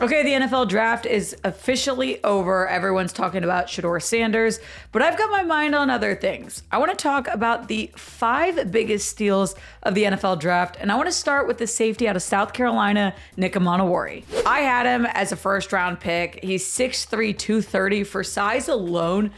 Okay, the NFL draft is officially over. Everyone's talking about Shedeur Sanders, but I've got my mind on other things. I want to talk about the 5 biggest steals of the NFL draft, and I want to start with the safety out of South Carolina, Nick Amanawari. I had him as a first-round pick. He's 6'3", 230. For size alone,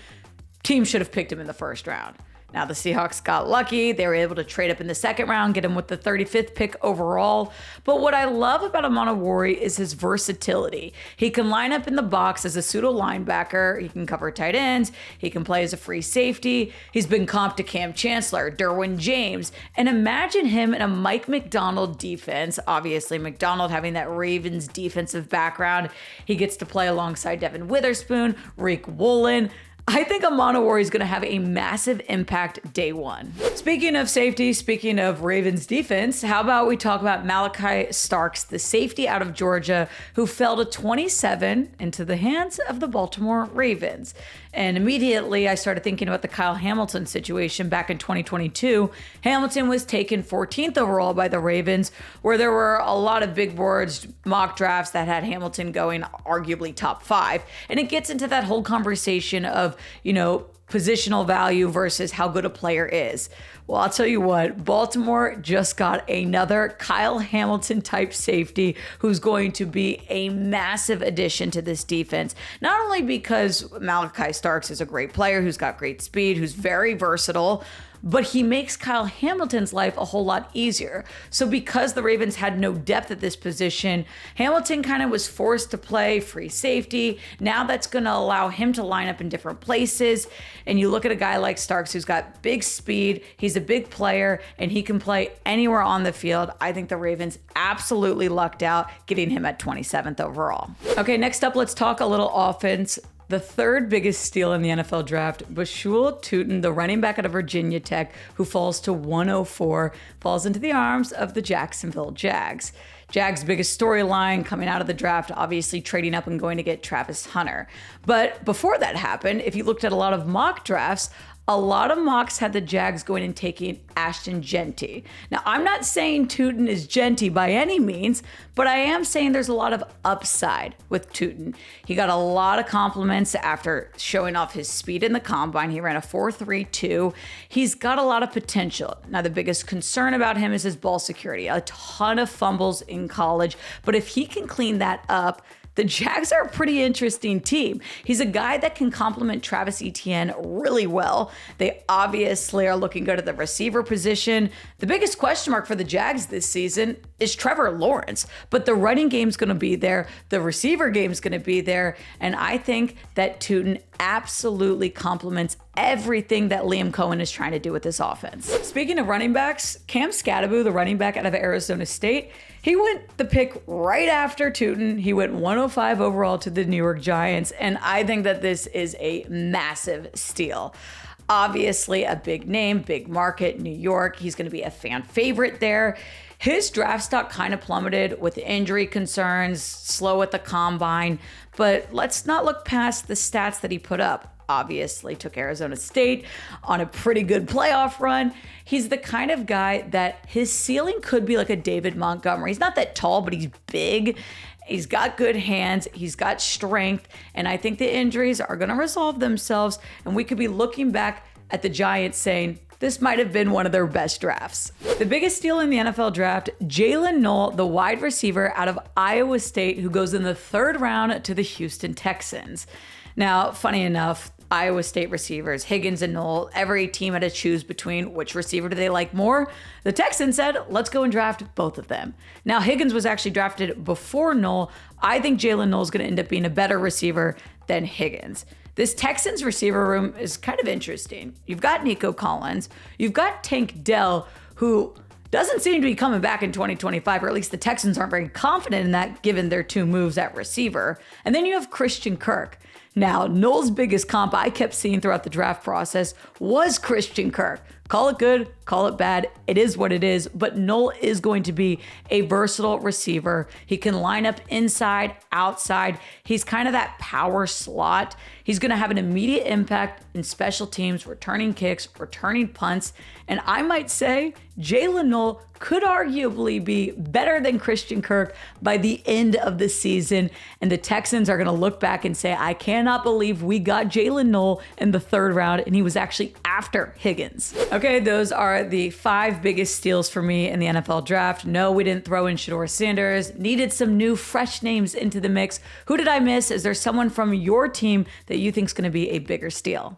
team should have picked him in the first round. Now, the Seahawks got lucky. They were able to trade up in the second round, get him with the 35th pick overall. But what I love about Amanawari is his versatility. He can line up in the box as a pseudo linebacker. He can cover tight ends. He can play as a free safety. He's been comped to Cam Chancellor, Derwin James. And imagine him in a Mike Macdonald defense. Obviously, Macdonald having that Ravens defensive background. He gets to play alongside Devin Witherspoon, Rick Woolen. I think Amanawari is going to have a massive impact day one. Speaking of safety, speaking of Ravens defense, how about we talk about Malaki Starks, the safety out of Georgia, who fell to 27 into the hands of the Baltimore Ravens. And immediately I started thinking about the Kyle Hamilton situation back in 2022. Hamilton was taken 14th overall by the Ravens, where there were a lot of big boards, mock drafts that had Hamilton going arguably top 5. And it gets into that whole conversation of, positional value versus how good a player is. Well, I'll tell you what, Baltimore just got another Kyle Hamilton type safety who's going to be a massive addition to this defense. Not only because Malaki Starks is a great player who's got great speed, who's very versatile, but he makes Kyle Hamilton's life a whole lot easier. So because the Ravens had no depth at this position, Hamilton kind of was forced to play free safety. Now that's going to allow him to line up in different places. And you look at a guy like Starks who's got big speed, he's a big player, and he can play anywhere on the field. I think the Ravens absolutely lucked out getting him at 27th overall. Okay, next up, let's talk a little offense. The third biggest steal in the NFL draft, Bashul Tutin, the running back out of Virginia Tech, who falls to 104, falls into the arms of the Jacksonville Jags. Jags' biggest storyline coming out of the draft, obviously trading up and going to get Travis Hunter. But before that happened, if you looked at a lot of mock drafts, a lot of mocks had the Jags going and taking Ashton Genty. Now, I'm not saying Tutin is Genty by any means, but I am saying there's a lot of upside with Tutin. He got a lot of compliments after showing off his speed in the combine. He ran a 4.32. He's got a lot of potential. Now, the biggest concern about him is his ball security. A ton of fumbles in college, but if he can clean that up, the Jags are a pretty interesting team. He's a guy that can complement Travis Etienne really well. They obviously are looking good at the receiver position. The biggest question mark for the Jags this season is Trevor Lawrence, but the running game's going to be there. The receiver game's going to be there. And I think that Tutin absolutely complements everything that Liam Cohen is trying to do with this offense. Speaking of running backs, Cam Skattebo, the running back out of Arizona State, he went the pick right after Tutin. He went 105 overall to the New York Giants, and I think that this is a massive steal. Obviously, a big name, big market, New York. He's going to be a fan favorite there. His draft stock kind of plummeted with injury concerns, slow at the combine, but let's not look past the stats that he put up. Obviously took Arizona State on a pretty good playoff run. He's the kind of guy that his ceiling could be like a David Montgomery. He's not that tall, but he's big. He's got good hands. He's got strength. And I think the injuries are going to resolve themselves. And we could be looking back at the Giants saying, this might have been one of their best drafts. The biggest steal in the NFL draft, Jalen Knoll, the wide receiver out of Iowa State, who goes in the 3rd round to the Houston Texans. Now, funny enough, Iowa State receivers, Higgins and Knoll, every team had to choose between which receiver do they like more. The Texans said, let's go and draft both of them. Now, Higgins was actually drafted before Knoll. I think Jalen Knoll is going to end up being a better receiver than Higgins. This Texans receiver room is kind of interesting. You've got Nico Collins. You've got Tank Dell, who doesn't seem to be coming back in 2025, or at least the Texans aren't very confident in that given their 2 moves at receiver. And then you have Christian Kirk. Now, Knoll's biggest comp I kept seeing throughout the draft process was Christian Kirk. Call it good, call it bad. It is what it is, but Knoll is going to be a versatile receiver. He can line up inside, outside. He's kind of that power slot. He's going to have an immediate impact in special teams, returning kicks, returning punts. And I might say Jalen Knoll could arguably be better than Christian Kirk by the end of the season. And the Texans are going to look back and say, I cannot believe we got Jalen Noel in the 3rd round, and he was actually after Higgins. Okay, those are the 5 biggest steals for me in the NFL draft. No, we didn't throw in Shedeur Sanders. Needed some new, fresh names into the mix. Who did I miss? Is there someone from your team that you think is going to be a bigger steal?